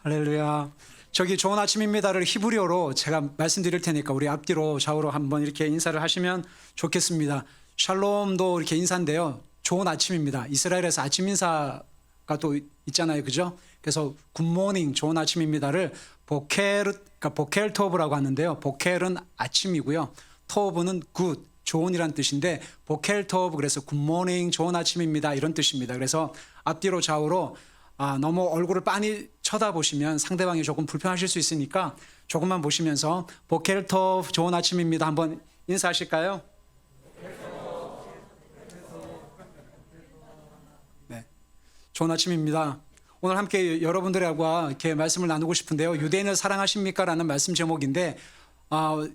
할렐루야. 저기 좋은 아침입니다를 히브리어로 제가 말씀드릴 테니까 우리 앞뒤로 좌우로 한번 이렇게 인사를 하시면 좋겠습니다. 샬롬도 이렇게 인사인데요. 좋은 아침입니다. 이스라엘에서 아침 인사가 또 있잖아요. 그죠? 그래서 굿모닝 좋은 아침입니다를 보켈 토브라고 하는데요. 보켈은 아침이고요. 토브는 굿 좋은이란 뜻인데 보켈 토브 그래서 굿모닝 좋은 아침입니다. 이런 뜻입니다. 그래서 앞뒤로 좌우로 너무 얼굴을 빤히 쳐다보시면 상대방이 조금 불편하실 수 있으니까 조금만 보시면서 보켈 토브 좋은 아침입니다. 한번 인사하실까요? 네, 좋은 아침입니다. 오늘 함께 여러분들과 이렇게 말씀을 나누고 싶은데요. 유대인을 사랑하십니까? 라는 말씀 제목인데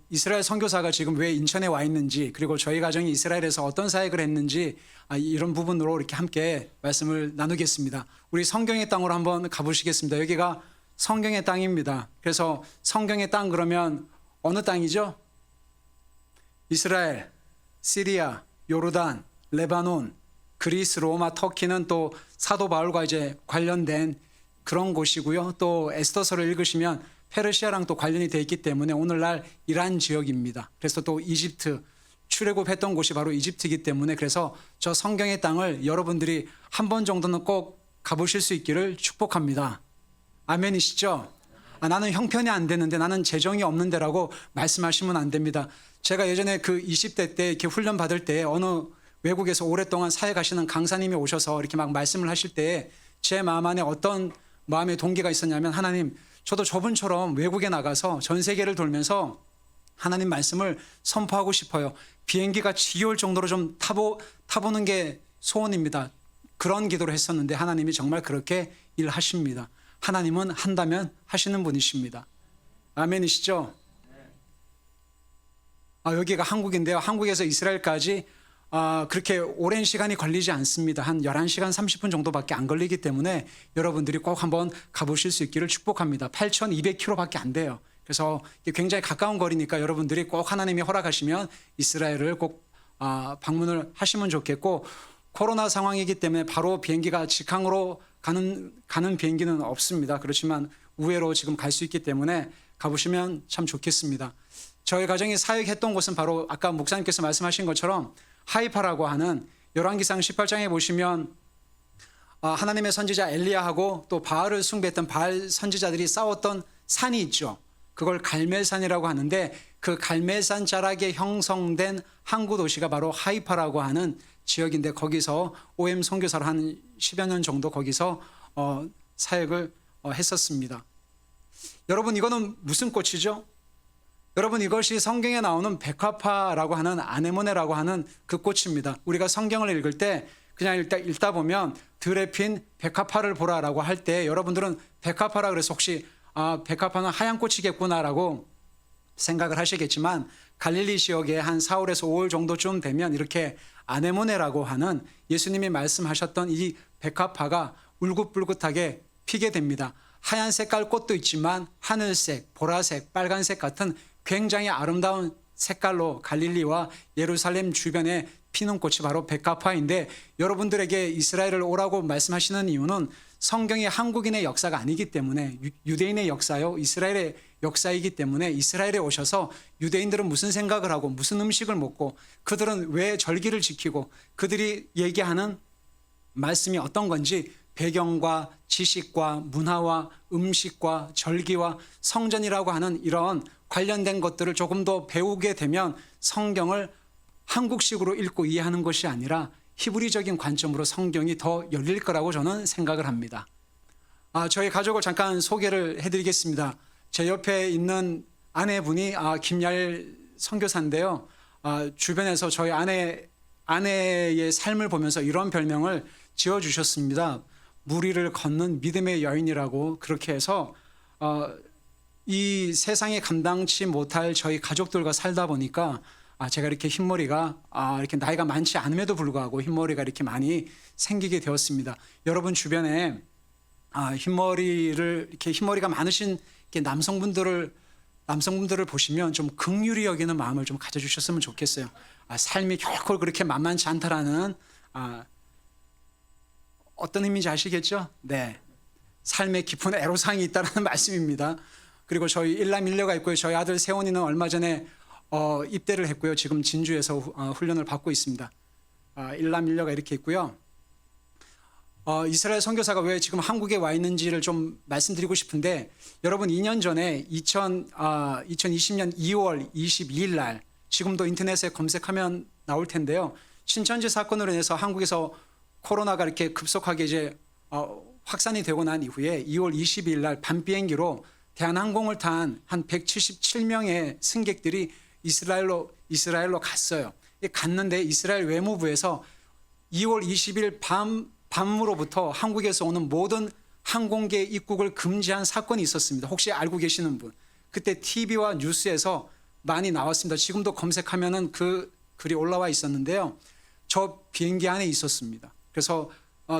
이스라엘 선교사가 지금 왜 인천에 와 있는지 그리고 저희 가정이 이스라엘에서 어떤 사역을 했는지 이런 부분으로 이렇게 함께 말씀을 나누겠습니다. 우리 성경의 땅으로 한번 가보시겠습니다. 여기가 성경의 땅입니다. 그래서 성경의 땅 그러면 어느 땅이죠? 이스라엘, 시리아, 요르단, 레바논, 그리스, 로마, 터키는 또 사도 바울과 이제 관련된 그런 곳이고요. 또 에스더서를 읽으시면 페르시아랑 또 관련이 되어 있기 때문에 오늘날 이란 지역입니다. 그래서 또 이집트 출애굽했던 곳이 바로 이집트이기 때문에 그래서 저 성경의 땅을 여러분들이 한 번 정도는 꼭 가보실 수 있기를 축복합니다. 아멘이시죠? 나는 형편이 안 되는데 나는 재정이 없는데라고 말씀하시면 안 됩니다. 제가 예전에 그 20대 때 이렇게 훈련 받을 때 어느 외국에서 오랫동안 사역하시는 강사님이 오셔서 이렇게 막 말씀을 하실 때 제 마음 안에 어떤 마음의 동기가 있었냐면 하나님 저도 저분처럼 외국에 나가서 전 세계를 돌면서 하나님 말씀을 선포하고 싶어요. 비행기가 지겨울 정도로 좀 타보는 게 소원입니다. 그런 기도를 했었는데 하나님이 정말 그렇게 일하십니다. 하나님은 한다면 하시는 분이십니다. 아멘이시죠? 여기가 한국인데요. 한국에서 이스라엘까지 그렇게 오랜 시간이 걸리지 않습니다. 한 11시간 30분 정도밖에 안 걸리기 때문에 여러분들이 꼭 한번 가보실 수 있기를 축복합니다. 8,200km밖에 안 돼요. 그래서 굉장히 가까운 거리니까 여러분들이 꼭 하나님이 허락하시면 이스라엘을 꼭 방문을 하시면 좋겠고 코로나 상황이기 때문에 바로 비행기가 직항으로 가는 비행기는 없습니다. 그렇지만 우회로 지금 갈 수 있기 때문에 가보시면 참 좋겠습니다. 저희 가정이 사역했던 곳은 바로 아까 목사님께서 말씀하신 것처럼 하이파라고 하는 열왕기상 18장에 보시면 하나님의 선지자 엘리야하고 또 바알을 숭배했던 바알 선지자들이 싸웠던 산이 있죠. 그걸 갈멜산이라고 하는데 그 갈멜산 자락에 형성된 항구 도시가 바로 하이파라고 하는 지역인데 거기서 OM 선교사로 한 10여 년 정도 거기서 사역을 했었습니다. 여러분 이거는 무슨 꽃이죠? 여러분 이것이 성경에 나오는 백화파라고 하는 아네모네라고 하는 그 꽃입니다. 우리가 성경을 읽을 때 그냥 읽다 보면 들에 핀 백화파를 보라라고 할 때 여러분들은 백화파라 그래서 혹시 백화파는 하얀 꽃이겠구나라고 생각을 하시겠지만 갈릴리 지역에 한 4월에서 5월 정도쯤 되면 이렇게 아네모네라고 하는 예수님이 말씀하셨던 이 백화파가 울긋불긋하게 피게 됩니다. 하얀 색깔 꽃도 있지만 하늘색, 보라색, 빨간색 같은 굉장히 아름다운 색깔로 갈릴리와 예루살렘 주변에 피는 꽃이 바로 백화파인데 여러분들에게 이스라엘을 오라고 말씀하시는 이유는 성경이 한국인의 역사가 아니기 때문에 유대인의 역사요 이스라엘의 역사이기 때문에 이스라엘에 오셔서 유대인들은 무슨 생각을 하고 무슨 음식을 먹고 그들은 왜 절기를 지키고 그들이 얘기하는 말씀이 어떤 건지 배경과 지식과 문화와 음식과 절기와 성전이라고 하는 이런 관련된 것들을 조금 더 배우게 되면 성경을 한국식으로 읽고 이해하는 것이 아니라 히브리적인 관점으로 성경이 더 열릴 거라고 저는 생각을 합니다. 저희 가족을 잠깐 소개를 해드리겠습니다. 제 옆에 있는 아내분이 김야일 선교사인데요. 주변에서 저희 아내의 삶을 보면서 이런 별명을 지어주셨습니다. 물 위를 걷는 믿음의 여인이라고 그렇게 해서 이 세상에 감당치 못할 저희 가족들과 살다 보니까 제가 이렇게 흰머리가 이렇게 나이가 많지 않음에도 불구하고 흰머리가 이렇게 많이 생기게 되었습니다. 여러분 주변에 이렇게 흰머리가 많으신 이렇게 남성분들을 보시면 좀 긍휼히 여기는 마음을 좀 가져주셨으면 좋겠어요. 삶이 결코 그렇게 만만치 않다라는 어떤 의미인지 아시겠죠? 네. 삶의 깊은 애로사항이 있다는 말씀입니다. 그리고 저희 일남일녀가 있고요. 저희 아들 세원이는 얼마 전에 입대를 했고요. 지금 진주에서 훈련을 받고 있습니다. 일남일녀가 이렇게 있고요. 이스라엘 선교사가 왜 지금 한국에 와 있는지를 좀 말씀드리고 싶은데, 여러분 2년 전에 2020년 2월 22일 날, 지금도 인터넷에 검색하면 나올 텐데요. 신천지 사건으로 인해서 한국에서 코로나가 이렇게 급속하게 이제 확산이 되고 난 이후에 2월 22일 날 밤 비행기로 대한항공을 탄 한 177명의 승객들이 이스라엘로 갔어요. 갔는데 이스라엘 외무부에서 2월 20일 밤으로부터 한국에서 오는 모든 항공기의 입국을 금지한 사건이 있었습니다. 혹시 알고 계시는 분? 그때 TV와 뉴스에서 많이 나왔습니다. 지금도 검색하면은 그 글이 올라와 있었는데요. 저 비행기 안에 있었습니다. 그래서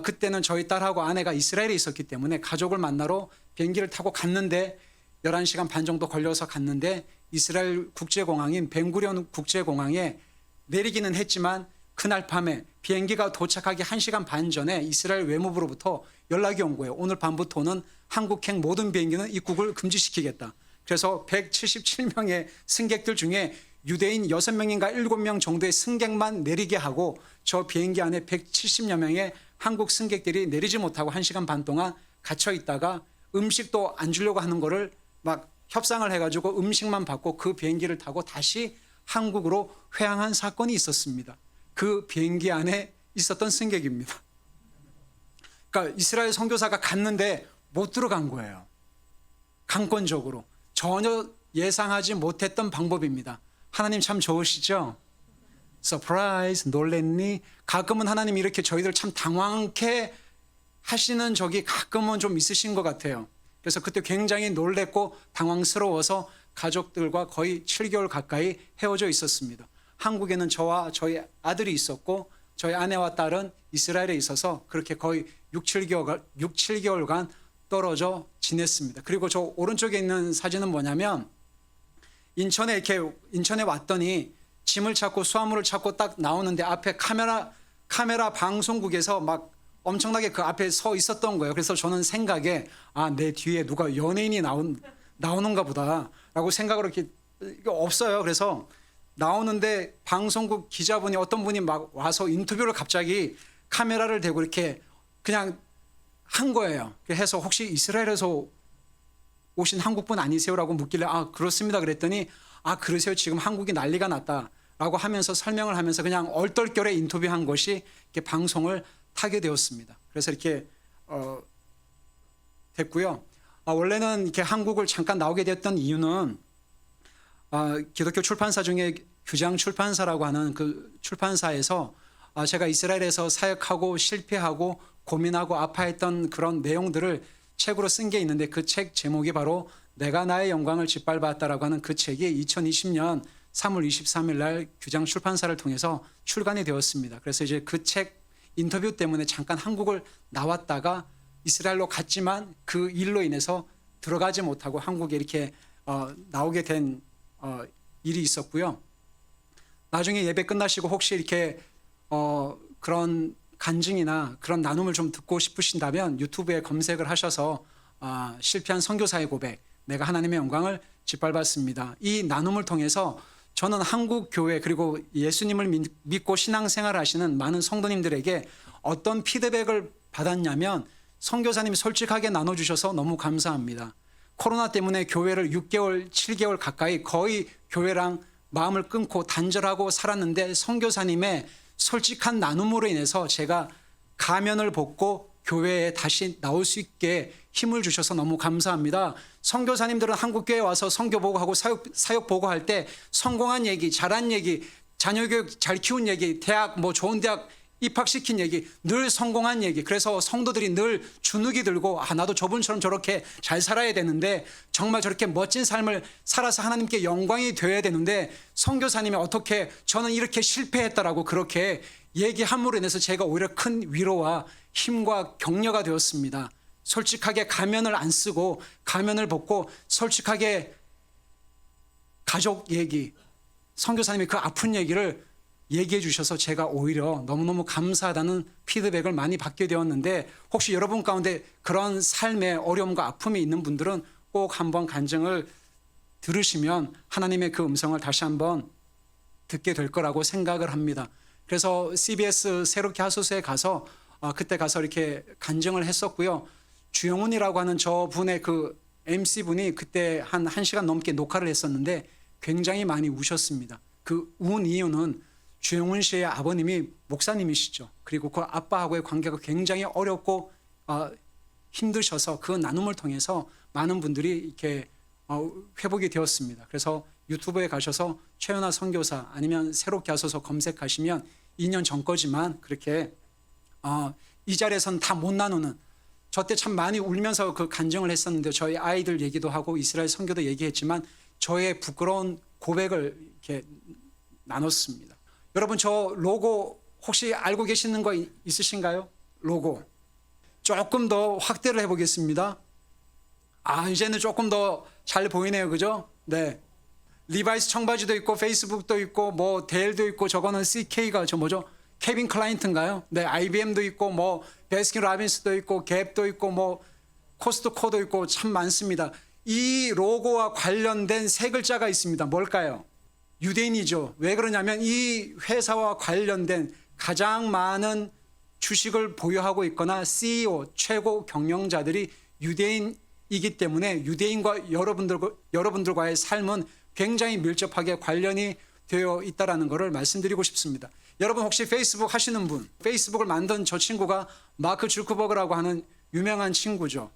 그때는 저희 딸하고 아내가 이스라엘에 있었기 때문에 가족을 만나러 비행기를 타고 갔는데 11시간 반 정도 걸려서 갔는데 이스라엘 국제공항인 벤구리온 국제공항에 내리기는 했지만 그날 밤에 비행기가 도착하기 1시간 반 전에 이스라엘 외무부로부터 연락이 온 거예요. 오늘 밤부터는 한국행 모든 비행기는 입국을 금지시키겠다. 그래서 177명의 승객들 중에 유대인 6명인가 7명 정도의 승객만 내리게 하고 저 비행기 안에 170여 명의 한국 승객들이 내리지 못하고 1시간 반 동안 갇혀 있다가 음식도 안 주려고 하는 거를 막 협상을 해가지고 음식만 받고 그 비행기를 타고 다시 한국으로 회항한 사건이 있었습니다. 그 비행기 안에 있었던 승객입니다. 그러니까 이스라엘 선교사가 갔는데 못 들어간 거예요. 강권적으로. 전혀 예상하지 못했던 방법입니다. 하나님 참 좋으시죠? 서프라이즈, 놀랬니? 가끔은 하나님이 이렇게 저희들 참 당황케 하시는 적이 가끔은 좀 있으신 것 같아요. 그래서 그때 굉장히 놀랬고 당황스러워서 가족들과 거의 7개월 가까이 헤어져 있었습니다. 한국에는 저와 저희 아들이 있었고 저희 아내와 딸은 이스라엘에 있어서 그렇게 거의 6, 7개월간 떨어져 지냈습니다. 그리고 저 오른쪽에 있는 사진은 뭐냐면 인천에 왔더니 짐을 찾고 수화물을 찾고 딱 나오는데 앞에 카메라 방송국에서 막 엄청나게 그 앞에 서 있었던 거예요. 그래서 저는 생각에 내 뒤에 누가 연예인이 나오는가 보다라고 생각을 이렇게 없어요. 그래서 나오는데 방송국 기자분이 어떤 분이 막 와서 인터뷰를 갑자기 카메라를 대고 이렇게 그냥 한 거예요. 해서 혹시 이스라엘에서 오신 한국분 아니세요라고 묻길래 그렇습니다 그랬더니 그러세요. 지금 한국이 난리가 났다라고 하면서 설명을 하면서 그냥 얼떨결에 인터뷰한 것이 이렇게 방송을 타게 되었습니다. 그래서 이렇게 됐고요. 원래는 이렇게 한국을 잠깐 나오게 됐던 이유는 기독교 출판사 중에 규장 출판사라고 하는 그 출판사에서 제가 이스라엘에서 사역하고 실패하고 고민하고 아파했던 그런 내용들을 책으로 쓴 게 있는데 그 책 제목이 바로 내가 나의 영광을 짓밟았다라고 하는 그 책이 2020년 3월 23일 날 규장 출판사를 통해서 출간이 되었습니다. 그래서 이제 그 책 인터뷰 때문에 잠깐 한국을 나왔다가 이스라엘로 갔지만 그 일로 인해서 들어가지 못하고 한국에 이렇게 나오게 된 일이 있었고요. 나중에 예배 끝나시고 혹시 이렇게 그런 간증이나 그런 나눔을 좀 듣고 싶으신다면 유튜브에 검색을 하셔서 실패한 선교사의 고백, 내가 하나님의 영광을 짓밟았습니다. 이 나눔을 통해서 저는 한국 교회 그리고 예수님을 믿고 신앙생활을 하시는 많은 성도님들에게 어떤 피드백을 받았냐면 선교사님이 솔직하게 나눠주셔서 너무 감사합니다. 코로나 때문에 교회를 6개월, 7개월 가까이 거의 교회랑 마음을 끊고 단절하고 살았는데 선교사님의 솔직한 나눔으로 인해서 제가 가면을 벗고 교회에 다시 나올 수 있게 힘을 주셔서 너무 감사합니다. 선교사님들은 한국교회에 와서 선교 보고하고 사역 보고할 때 성공한 얘기, 잘한 얘기, 자녀 교육 잘 키운 얘기, 대학 좋은 대학 입학시킨 얘기, 늘 성공한 얘기. 그래서 성도들이 늘 주눅이 들고 나도 저분처럼 저렇게 잘 살아야 되는데 정말 저렇게 멋진 삶을 살아서 하나님께 영광이 되어야 되는데 선교사님이 어떻게 저는 이렇게 실패했다라고 그렇게 얘기함으로 인해서 제가 오히려 큰 위로와 힘과 격려가 되었습니다. 솔직하게 가면을 안 쓰고 가면을 벗고 솔직하게 가족 얘기, 선교사님이 그 아픈 얘기를 얘기해 주셔서 제가 오히려 너무너무 감사하다는 피드백을 많이 받게 되었는데, 혹시 여러분 가운데 그런 삶의 어려움과 아픔이 있는 분들은 꼭 한번 간증을 들으시면 하나님의 그 음성을 다시 한번 듣게 될 거라고 생각을 합니다. 그래서 CBS 새롭게 하소서에 가서 그때 가서 이렇게 간증을 했었고요. 주영훈이라고 하는 저분의 그 MC분이 그때 한 1시간 넘게 녹화를 했었는데 굉장히 많이 우셨습니다. 그 운 이유는 주영훈 씨의 아버님이 목사님이시죠. 그리고 그 아빠하고의 관계가 굉장히 어렵고 힘드셔서 그 나눔을 통해서 많은 분들이 이렇게 회복이 되었습니다. 그래서 유튜브에 가셔서 최연아 선교사 아니면 새롭게 하소서 검색하시면 2년 전 거지만 그렇게 이 자리에서는 다 못 나누는, 저 때 참 많이 울면서 그 간증을 했었는데 저희 아이들 얘기도 하고 이스라엘 선교도 얘기했지만 저의 부끄러운 고백을 이렇게 나눴습니다. 여러분, 저 로고 혹시 알고 계시는 거 있으신가요? 로고 조금 더 확대를 해보겠습니다. 이제는 조금 더 잘 보이네요, 그죠? 네. 리바이스 청바지도 있고 페이스북도 있고 뭐 데일도 있고, 저거는 CK가 저 뭐죠? 케빈 클라인트인가요? 네, IBM도 있고 뭐 베스킨 라빈스도 있고 갭도 있고 뭐 코스트코도 있고 참 많습니다. 이 로고와 관련된 세 글자가 있습니다. 뭘까요? 유대인이죠. 왜 그러냐면 이 회사와 관련된 가장 많은 주식을 보유하고 있거나 CEO, 최고 경영자들이 유대인이기 때문에 유대인과 여러분들과의 삶은 굉장히 밀접하게 관련이 되어 있다는 것을 말씀드리고 싶습니다. 여러분 혹시 페이스북 하시는 분, 페이스북을 만든 저 친구가 마크 주크버그라고 하는 유명한 친구죠.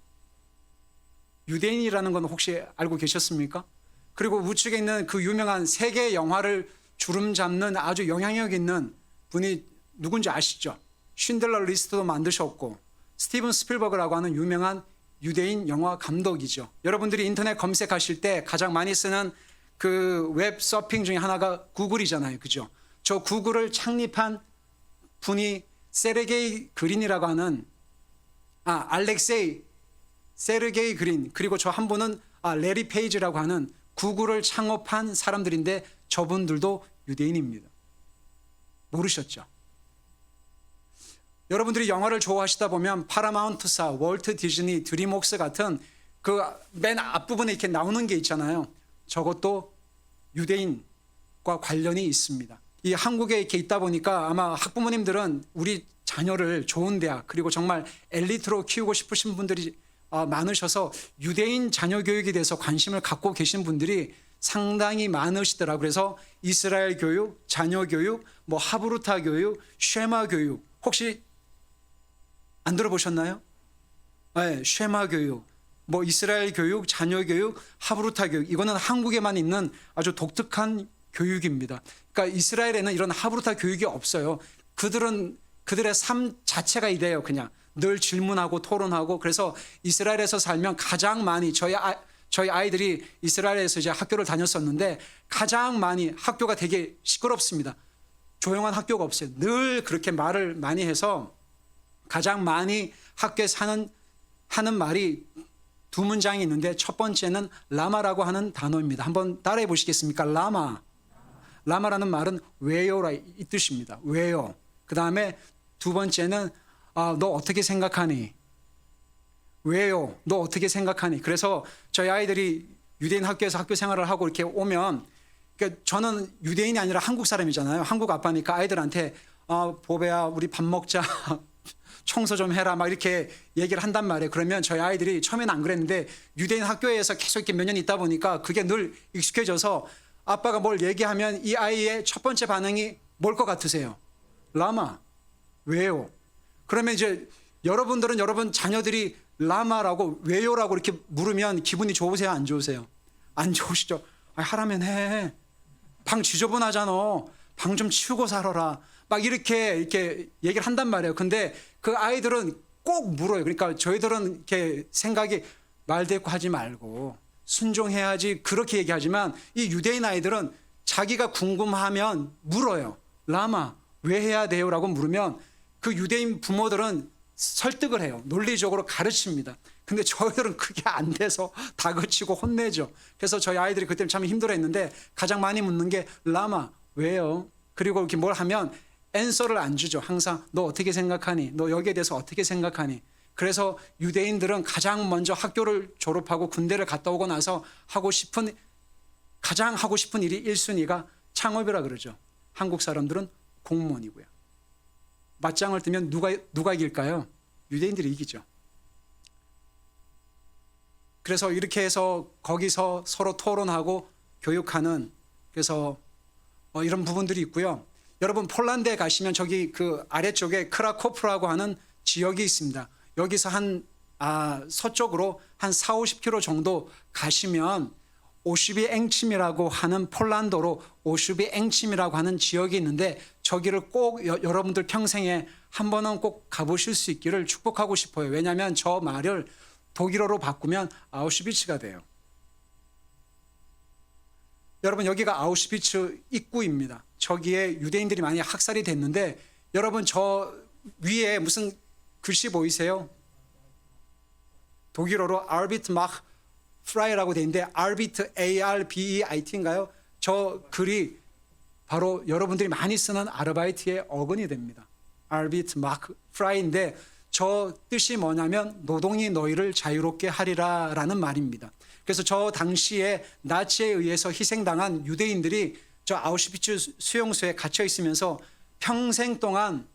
유대인이라는 건 혹시 알고 계셨습니까? 그리고 우측에 있는 그 유명한 세계 영화를 주름 잡는 아주 영향력 있는 분이 누군지 아시죠? 쉰들러 리스트도 만드셨고 스티븐 스필버그라고 하는 유명한 유대인 영화 감독이죠. 여러분들이 인터넷 검색하실 때 가장 많이 쓰는 그 웹 서핑 중에 하나가 구글이잖아요, 그죠? 저 구글을 창립한 분이 세르게이 그린이라고 하는 알렉세이 세르게이 그린, 그리고 저 한 분은 레리 페이지라고 하는 구글을 창업한 사람들인데 저분들도 유대인입니다. 모르셨죠? 여러분들이 영화를 좋아하시다 보면 파라마운트사, 월트 디즈니, 드림웍스 같은 그 맨 앞부분에 이렇게 나오는 게 있잖아요. 저것도 유대인과 관련이 있습니다. 이 한국에 이렇게 있다 보니까 아마 학부모님들은 우리 자녀를 좋은 대학, 그리고 정말 엘리트로 키우고 싶으신 분들이 많으셔서 유대인 자녀 교육에 대해서 관심을 갖고 계신 분들이 상당히 많으시더라고요. 그래서 이스라엘 교육, 자녀 교육, 뭐 하브루타 교육, 쉐마 교육 혹시 안 들어보셨나요? 네, 쉐마 교육, 뭐 이스라엘 교육, 자녀 교육, 하브루타 교육, 이거는 한국에만 있는 아주 독특한 교육입니다. 그러니까 이스라엘에는 이런 하브루타 교육이 없어요. 그들의 삶 자체가 이래요. 그냥 늘 질문하고 토론하고. 그래서 이스라엘에서 살면 가장 많이 저희 아이들이 이스라엘에서 이제 학교를 다녔었는데 가장 많이 학교가 되게 시끄럽습니다. 조용한 학교가 없어요. 늘 그렇게 말을 많이 해서 가장 많이 학교에서 하는 말이 두 문장이 있는데 첫 번째는 라마라고 하는 단어입니다. 한번 따라해 보시겠습니까? 라마. 라마라는 말은 왜요라 이 뜻입니다. 왜요. 그 다음에 두 번째는 너 어떻게 생각하니? 왜요? 너 어떻게 생각하니? 그래서 저희 아이들이 유대인 학교에서 학교 생활을 하고 이렇게 오면, 그러니까 저는 유대인이 아니라 한국 사람이잖아요. 한국 아빠니까 아이들한테 보배야 우리 밥 먹자. 청소 좀 해라 막 이렇게 얘기를 한단 말이에요. 그러면 저희 아이들이 처음에는 안 그랬는데 유대인 학교에서 계속 이렇게 몇 년 있다 보니까 그게 늘 익숙해져서 아빠가 뭘 얘기하면 이 아이의 첫 번째 반응이 뭘 것 같으세요? 라마. 왜요? 그러면 이제 여러분들은 여러분 자녀들이 라마라고 왜요라고 이렇게 물으면 기분이 좋으세요? 안 좋으세요? 안 좋으시죠? 하라면 해. 방 지저분하잖아. 방 좀 치우고 살아라. 막 이렇게 얘기를 한단 말이에요. 근데 그 아이들은 꼭 물어요. 그러니까 저희들은 이렇게 생각이 말대꾸 하지 말고 순종해야지 그렇게 얘기하지만 이 유대인 아이들은 자기가 궁금하면 물어요. 라마 왜 해야 돼요? 라고 물으면 그 유대인 부모들은 설득을 해요. 논리적으로 가르칩니다. 근데 저희들은 그게 안 돼서 다그치고 혼내죠. 그래서 저희 아이들이 그때 참 힘들어했는데 가장 많이 묻는 게 라마 왜요? 그리고 이렇게 뭘 하면 앤서를 안 주죠. 항상 너 어떻게 생각하니? 너 여기에 대해서 어떻게 생각하니? 그래서 유대인들은 가장 먼저 학교를 졸업하고 군대를 갔다 오고 나서 가장 하고 싶은 일이 1순위가 창업이라 그러죠. 한국 사람들은 공무원이고요. 맞짱을 뜨면 누가 이길까요? 유대인들이 이기죠. 그래서 이렇게 해서 거기서 서로 토론하고 교육하는, 그래서 이런 부분들이 있고요. 여러분 폴란드에 가시면 저기 그 아래쪽에 크라코프라고 하는 지역이 있습니다. 여기서 서쪽으로 한 40-50km 정도 가시면 오슈비엥침이라고 하는, 폴란드어로 오슈비엥침이라고 하는 지역이 있는데, 저기를 꼭 여러분들 평생에 한 번은 꼭 가보실 수 있기를 축복하고 싶어요. 왜냐하면 저 말을 독일어로 바꾸면 아우슈비츠가 돼요. 여러분 여기가 아우슈비츠 입구입니다. 저기에 유대인들이 많이 학살이 됐는데, 여러분 저 위에 무슨 글씨 보이세요? 독일어로 아르비트 마크 프라이라고 되어 있는데, 아르비트 ARBEIT인가요? 저 글이 바로 여러분들이 많이 쓰는 아르바이트의 어근이 됩니다. 아르비트 마크 프라이인데, 저 뜻이 뭐냐면 노동이 너희를 자유롭게 하리라 라는 말입니다. 그래서 저 당시에 나치에 의해서 희생당한 유대인들이 저 아우슈비츠 수용소에 갇혀 있으면서 평생 동안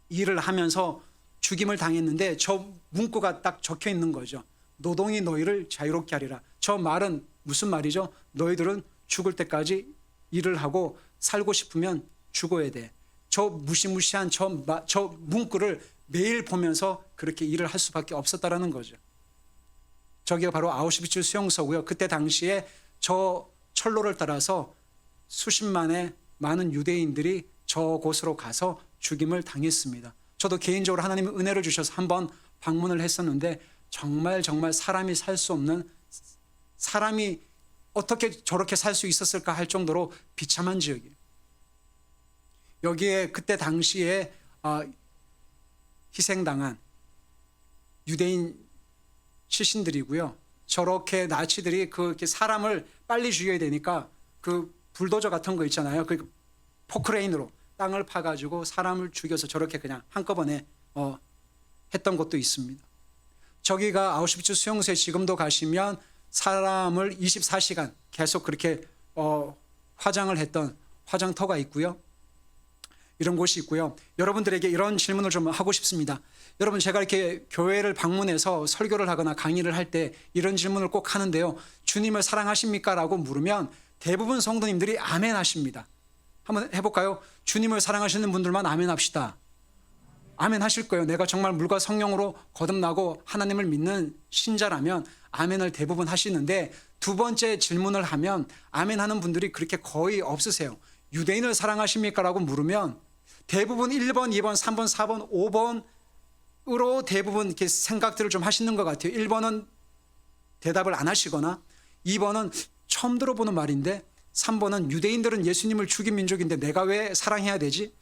일을 하면서 죽임을 당했는데, 저 문구가 딱 적혀 있는 거죠. 노동이 너희를 자유롭게 하리라. 저 말은 무슨 말이죠? 너희들은 죽을 때까지 일을 하고 살고 싶으면 죽어야 돼. 저 무시무시한 저 문구를 매일 보면서 그렇게 일을 할 수밖에 없었다라는 거죠. 저기가 바로 아우슈비츠 수용소고요. 그때 당시에 저 철로를 따라서 수십만의 많은 유대인들이 저곳으로 가서 죽임을 당했습니다. 저도 개인적으로 하나님이 은혜를 주셔서 한번 방문을 했었는데, 정말 사람이 살 수 없는, 사람이 어떻게 저렇게 살 수 있었을까 할 정도로 비참한 지역이에요. 여기에 그때 당시에 희생당한 유대인 시신들이고요. 저렇게 나치들이 그렇게 사람을 빨리 죽여야 되니까 그 불도저 같은 거 있잖아요. 그 포크레인으로 땅을 파가지고 사람을 죽여서 저렇게 그냥 한꺼번에 했던 것도 있습니다. 저기가 아우슈비츠 수용소에 지금도 가시면 사람을 24시간 계속 그렇게 화장을 했던 화장터가 있고요. 이런 곳이 있고요. 여러분들에게 이런 질문을 좀 하고 싶습니다. 여러분 제가 이렇게 교회를 방문해서 설교를 하거나 강의를 할 때 이런 질문을 꼭 하는데요. 주님을 사랑하십니까? 라고 물으면 대부분 성도님들이 아멘 하십니다. 한번 해볼까요? 주님을 사랑하시는 분들만 아멘 합시다. 아멘 하실 거예요. 내가 정말 물과 성령으로 거듭나고 하나님을 믿는 신자라면 아멘을 대부분 하시는데, 두 번째 질문을 하면 아멘 하는 분들이 그렇게 거의 없으세요. 유대인을 사랑하십니까? 라고 물으면 대부분 1번, 2번, 3번, 4번, 5번으로 대부분 이렇게 생각들을 좀 하시는 것 같아요. 1번은 대답을 안 하시거나, 2번은 처음 들어보는 말인데, 3번은 유대인들은 예수님을 죽인 민족인데 내가 왜 사랑해야 되지?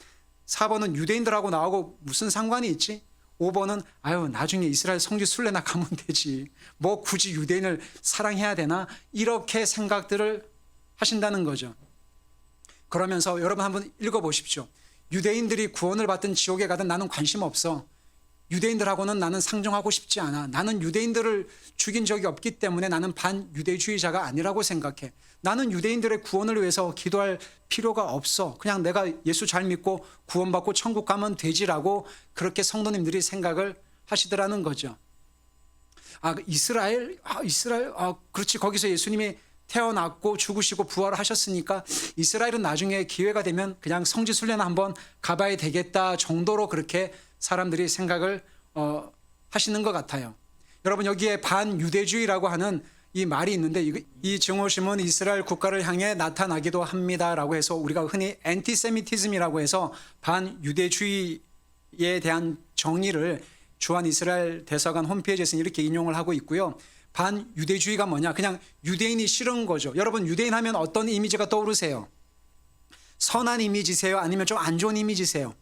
4번은 유대인들하고 나하고 무슨 상관이 있지? 5번은 나중에 이스라엘 성지 순례나 가면 되지. 뭐 굳이 유대인을 사랑해야 되나? 이렇게 생각들을 하신다는 거죠. 그러면서 여러분 한번 읽어보십시오. 유대인들이 구원을 받든 지옥에 가든 나는 관심 없어. 유대인들하고는 나는 상종하고 싶지 않아. 나는 유대인들을 죽인 적이 없기 때문에 나는 반유대주의자가 아니라고 생각해. 나는 유대인들의 구원을 위해서 기도할 필요가 없어. 그냥 내가 예수 잘 믿고 구원받고 천국 가면 되지라고 그렇게 성도님들이 생각을 하시더라는 거죠. 이스라엘, 그렇지. 거기서 예수님이 태어났고 죽으시고 부활하셨으니까 이스라엘은 나중에 기회가 되면 그냥 성지 순례나 한번 가봐야 되겠다 정도로 그렇게 사람들이 생각을 하시는 것 같아요. 여러분 여기에 반유대주의라고 하는 이 말이 있는데, 이 증오심은 이스라엘 국가를 향해 나타나기도 합니다라고 해서 우리가 흔히 엔티세미티즘이라고 해서 반유대주의에 대한 정의를 주한 이스라엘 대사관 홈페이지에서는 이렇게 인용을 하고 있고요. 반유대주의가 뭐냐? 그냥 유대인이 싫은 거죠. 여러분 유대인 하면 어떤 이미지가 떠오르세요? 선한 이미지세요? 아니면 좀 안 좋은 이미지세요?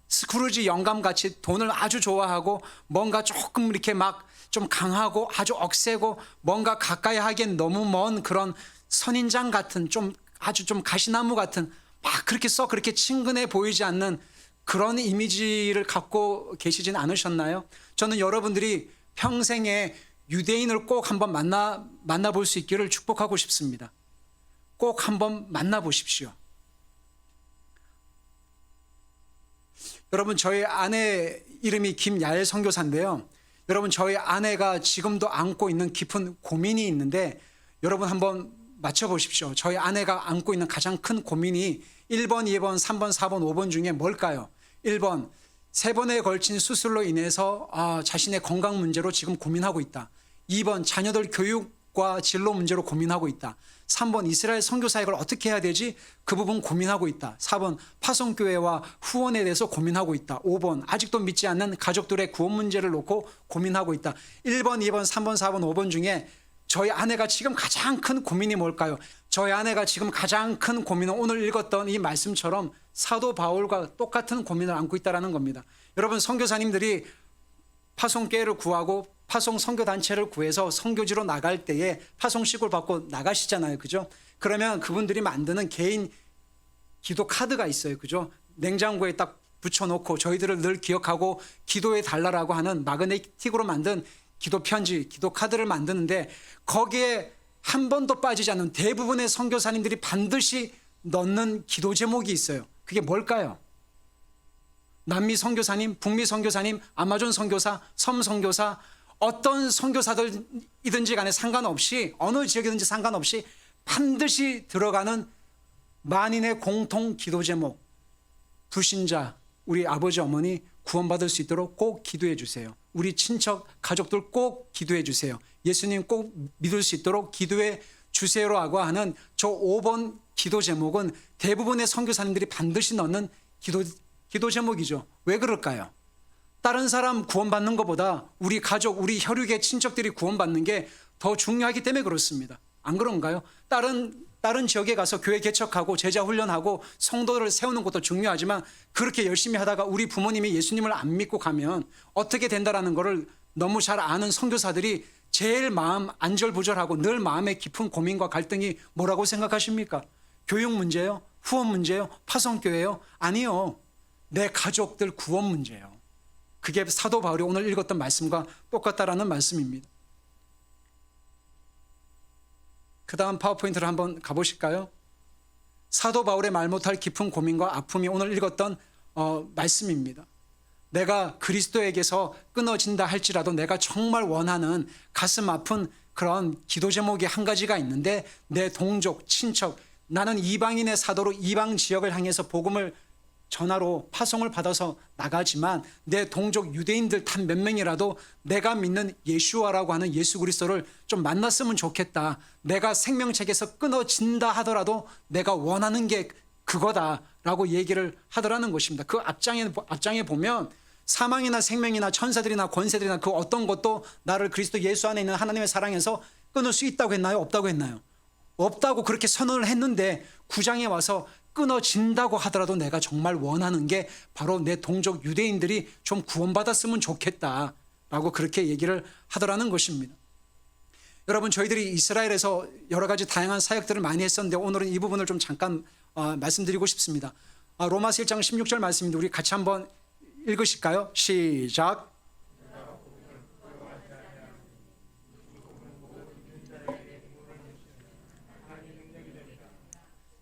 스크루지 영감같이 돈을 아주 좋아하고 뭔가 조금 이렇게 막 좀 강하고 아주 억세고 뭔가 가까이 하기엔 너무 먼 그런 선인장 같은, 좀 아주 좀 가시나무 같은 막 그렇게 친근해 보이지 않는 그런 이미지를 갖고 계시진 않으셨나요? 저는 여러분들이 평생에 유대인을 꼭 한번 만나볼 수 있기를 축복하고 싶습니다. 꼭 한번 만나보십시오. 여러분, 저희 아내 이름이 김야엘 선교사인데요. 여러분, 저희 아내가 지금도 안고 있는 깊은 고민이 있는데 여러분 한번 맞춰보십시오. 저희 아내가 안고 있는 가장 큰 고민이 1번, 2번, 3번, 4번, 5번 중에 뭘까요? 1번, 3번에 걸친 수술로 인해서 자신의 건강 문제로 지금 고민하고 있다. 2번, 자녀들 교육과 진로 문제로 고민하고 있다. 3번, 이스라엘 선교 사역을 어떻게 해야 되지? 그 부분 고민하고 있다. 4번, 파송교회와 후원에 대해서 고민하고 있다. 5번, 아직도 믿지 않는 가족들의 구원 문제를 놓고 고민하고 있다. 1번, 2번, 3번, 4번, 5번 중에 저희 아내가 지금 가장 큰 고민이 뭘까요? 저희 아내가 지금 가장 큰 고민은 오늘 읽었던 이 말씀처럼 사도 바울과 똑같은 고민을 안고 있다는 겁니다. 여러분, 선교사님들이 파송교회를 구하고 파송 선교단체를 구해서 선교지로 나갈 때에 파송식을 받고 나가시잖아요. 그죠? 그러면 그분들이 만드는 개인 기도 카드가 있어요. 그죠? 냉장고에 딱 붙여놓고 저희들을 늘 기억하고 기도해 달라고 하는 마그네틱으로 만든 기도 편지, 기도 카드를 만드는데 거기에 한 번도 빠지지 않는 대부분의 선교사님들이 반드시 넣는 기도 제목이 있어요. 그게 뭘까요? 남미 선교사님, 북미 선교사님, 아마존 선교사, 섬 선교사, 어떤 선교사들이든지 간에 상관없이 어느 지역이든지 상관없이 반드시 들어가는 만인의 공통 기도 제목, 불신자 우리 아버지 어머니 구원받을 수 있도록 꼭 기도해 주세요. 우리 친척 가족들 꼭 기도해 주세요. 예수님 꼭 믿을 수 있도록 기도해 주세요라고 하는 저 5번 기도 제목은 대부분의 선교사님들이 반드시 넣는 기도 제목이죠. 왜 그럴까요? 다른 사람 구원받는 것보다 우리 가족, 우리 혈육의 친척들이 구원받는 게 더 중요하기 때문에 그렇습니다. 안 그런가요? 다른 지역에 가서 교회 개척하고 제자 훈련하고 성도를 세우는 것도 중요하지만 그렇게 열심히 하다가 우리 부모님이 예수님을 안 믿고 가면 어떻게 된다라는 것을 너무 잘 아는 선교사들이 제일 마음 안절부절하고 늘 마음에 깊은 고민과 갈등이 뭐라고 생각하십니까? 교육 문제요? 후원 문제요? 파송교회요? 아니요. 내 가족들 구원 문제예요. 그게 사도 바울이 오늘 읽었던 말씀과 똑같다라는 말씀입니다. 그 다음 파워포인트를 한번 가보실까요? 사도 바울의 말 못할 깊은 고민과 아픔이 오늘 읽었던 말씀입니다. 내가 그리스도에게서 끊어진다 할지라도 내가 정말 원하는 가슴 아픈 그런 기도 제목이 한 가지가 있는데 내 동족, 친척, 나는 이방인의 사도로 이방 지역을 향해서 복음을 전화로 파송을 받아서 나가지만 내 동족 유대인들 단 몇 명이라도 내가 믿는 예수와라고 하는 예수 그리스도를 좀 만났으면 좋겠다. 내가 생명책에서 끊어진다 하더라도 내가 원하는 게 그거다라고 얘기를 하더라는 것입니다. 그 앞장에 보면 사망이나 생명이나 천사들이나 권세들이나 그 어떤 것도 나를 그리스도 예수 안에 있는 하나님의 사랑에서 끊을 수 있다고 했나요? 없다고 했나요? 없다고 그렇게 선언을 했는데 9장에 와서 끊어진다고 하더라도 내가 정말 원하는 게 바로 내 동족 유대인들이 좀 구원받았으면 좋겠다라고 그렇게 얘기를 하더라는 것입니다. 여러분, 저희들이 이스라엘에서 여러 가지 다양한 사역들을 많이 했었는데 오늘은 이 부분을 좀 잠깐 말씀드리고 싶습니다. 로마서 1장 16절 말씀인데 우리 같이 한번 읽으실까요? 시작.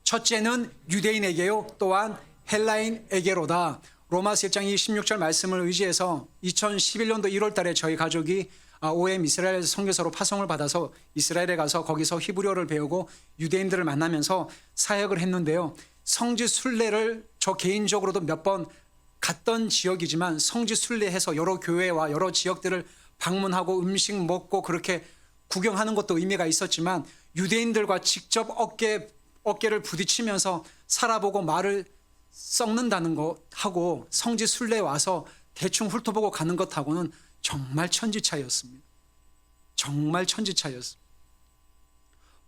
첫째는 유대인에게요 또한 헬라인에게로다. 로마서 1장 16절 말씀을 의지해서 2011년도 1월 달에 저희 가족이 OM 이스라엘 선교사로 파송을 받아서 이스라엘에 가서 거기서 히브리어를 배우고 유대인들을 만나면서 사역을 했는데요. 성지 순례를 저 개인적으로도 몇 번 갔던 지역이지만 성지 순례해서 여러 교회와 여러 지역들을 방문하고 음식 먹고 그렇게 구경하는 것도 의미가 있었지만 유대인들과 직접 어깨를 부딪히면서 살아보고 말을 썩는다는 것하고 성지 순례에 와서 대충 훑어보고 가는 것하고는 정말 천지차이였습니다. 정말 천지차이였습니다.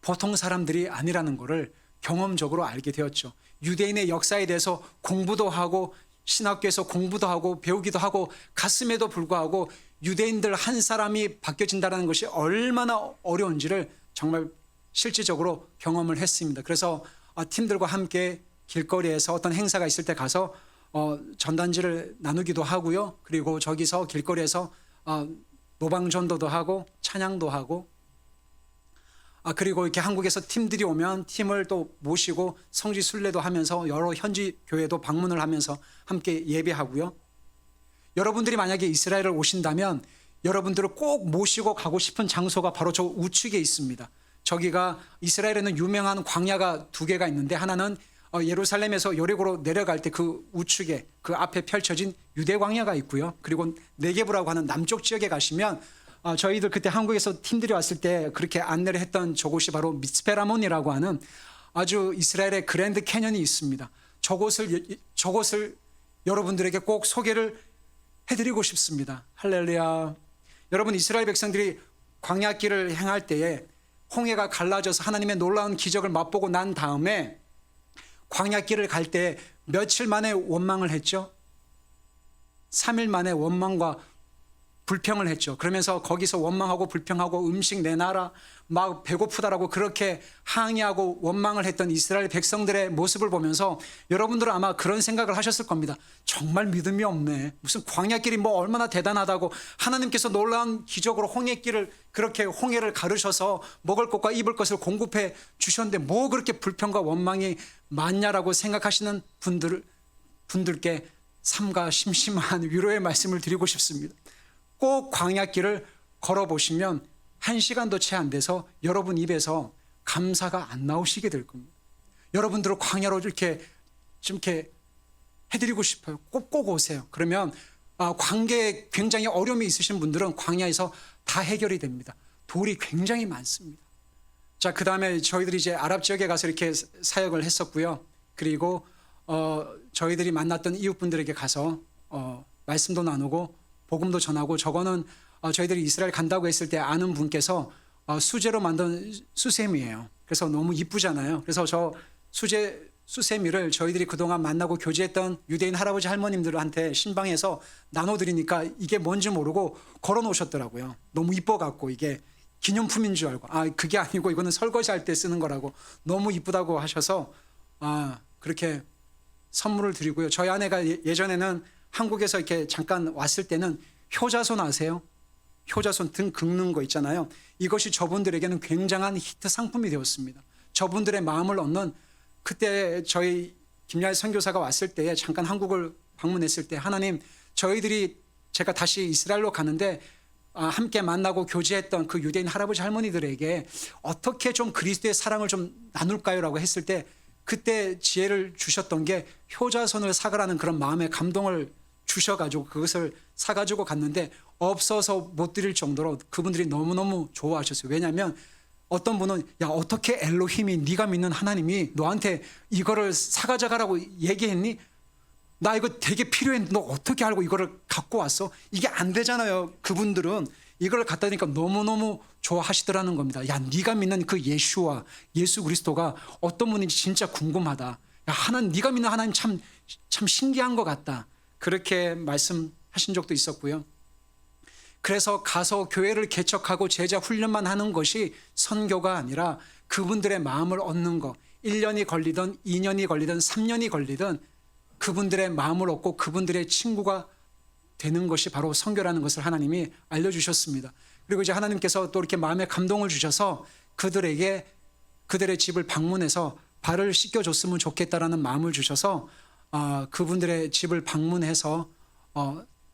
보통 사람들이 아니라는 것을 경험적으로 알게 되었죠. 유대인의 역사에 대해서 공부도 하고 신학교에서 공부도 하고 배우기도 하고 갔음에도 불구하고 유대인들 한 사람이 바뀌어진다는 것이 얼마나 어려운지를 정말 실질적으로 경험을 했습니다. 그래서 팀들과 함께 길거리에서 어떤 행사가 있을 때 가서 전단지를 나누기도 하고요. 그리고 저기서 길거리에서 노방전도도 하고 찬양도 하고 그리고 이렇게 한국에서 팀들이 오면 팀을 또 모시고 성지 순례도 하면서 여러 현지 교회도 방문을 하면서 함께 예배하고요. 여러분들이 만약에 이스라엘을 오신다면 여러분들을 꼭 모시고 가고 싶은 장소가 바로 저 우측에 있습니다. 저기가 이스라엘에는 유명한 광야가 두 개가 있는데 하나는 예루살렘에서 여리고로 내려갈 때 그 우측에 그 앞에 펼쳐진 유대 광야가 있고요. 그리고 네게브라고 하는 남쪽 지역에 가시면 저희들 그때 한국에서 팀들이 왔을 때 그렇게 안내를 했던 저곳이 바로 미츠페라몬이라고 하는 아주 이스라엘의 그랜드 캐년이 있습니다. 저곳을 여러분들에게 꼭 소개를 해드리고 싶습니다. 할렐루야. 여러분, 이스라엘 백성들이 광야길을 행할 때에 홍해가 갈라져서 하나님의 놀라운 기적을 맛보고 난 다음에 광야길을 갈 때 며칠 만에 원망을 했죠. 3일 만에 원망과 불평을 했죠. 그러면서 거기서 원망하고 불평하고 음식 내놔라, 막 배고프다라고 그렇게 항의하고 원망을 했던 이스라엘 백성들의 모습을 보면서 여러분들은 아마 그런 생각을 하셨을 겁니다. 정말 믿음이 없네. 무슨 광야길이 뭐 얼마나 대단하다고 하나님께서 놀라운 기적으로 홍해길을 그렇게 홍해를 가르셔서 먹을 것과 입을 것을 공급해 주셨는데 뭐 그렇게 불평과 원망이 많냐라고 생각하시는 분들께 삼가 심심한 위로의 말씀을 드리고 싶습니다. 꼭 광야길을 걸어보시면 1시간도 채 안 돼서 여러분 입에서 감사가 안 나오시게 될 겁니다. 여러분들을 광야로 이렇게 해드리고 싶어요. 꼭 오세요. 그러면 관계에 굉장히 어려움이 있으신 분들은 광야에서 다 해결이 됩니다. 돌이 굉장히 많습니다. 자, 그 다음에 저희들이 이제 아랍 지역에 가서 이렇게 사역을 했었고요. 그리고 저희들이 만났던 이웃분들에게 가서 말씀도 나누고 복음도 전하고, 저거는 저희들이 이스라엘 간다고 했을 때 아는 분께서 수제로 만든 수세미예요. 그래서 너무 이쁘잖아요. 그래서 저 수세미를 저희들이 그동안 만나고 교제했던 유대인 할아버지 할머님들한테 신방에서 나눠드리니까 이게 뭔지 모르고 걸어 놓으셨더라고요. 너무 이뻐갖고 이게 기념품인 줄 알고, 그게 아니고 이거는 설거지할 때 쓰는 거라고 너무 이쁘다고 하셔서 그렇게 선물을 드리고요. 저희 아내가 예전에는 한국에서 이렇게 잠깐 왔을 때는 효자손 아세요? 효자손 등 긁는 거 있잖아요. 이것이 저분들에게는 굉장한 히트 상품이 되었습니다. 저분들의 마음을 얻는, 그때 저희 김야일 선교사가 왔을 때에 잠깐 한국을 방문했을 때 하나님, 저희들이 제가 다시 이스라엘로 가는데 함께 만나고 교제했던 그 유대인 할아버지 할머니들에게 어떻게 좀 그리스도의 사랑을 좀 나눌까요? 라고 했을 때 그때 지혜를 주셨던 게 효자손을 사가라는 그런 마음의 감동을 주셔가지고 그것을 사가지고 갔는데 없어서 못 드릴 정도로 그분들이 너무너무 좋아하셨어요. 왜냐하면 어떤 분은 야, 어떻게 엘로힘이, 네가 믿는 하나님이 너한테 이거를 사가져가라고 얘기했니? 나 이거 되게 필요했는데 너 어떻게 알고 이거를 갖고 왔어? 이게 안 되잖아요. 그분들은 이걸 갖다 대니까 너무너무 좋아하시더라는 겁니다. 야, 네가 믿는 그 예수와 예수 그리스도가 어떤 분인지 진짜 궁금하다. 야, 네가 믿는 하나님 참 신기한 것 같다. 그렇게 말씀하신 적도 있었고요. 그래서 가서 교회를 개척하고 제자 훈련만 하는 것이 선교가 아니라 그분들의 마음을 얻는 것, 1년이 걸리든 2년이 걸리든 3년이 걸리든 그분들의 마음을 얻고 그분들의 친구가 되는 것이 바로 선교라는 것을 하나님이 알려주셨습니다. 그리고 이제 하나님께서 또 이렇게 마음에 감동을 주셔서 그들에게 그들의 집을 방문해서 발을 씻겨줬으면 좋겠다라는 마음을 주셔서 그분들의 집을 방문해서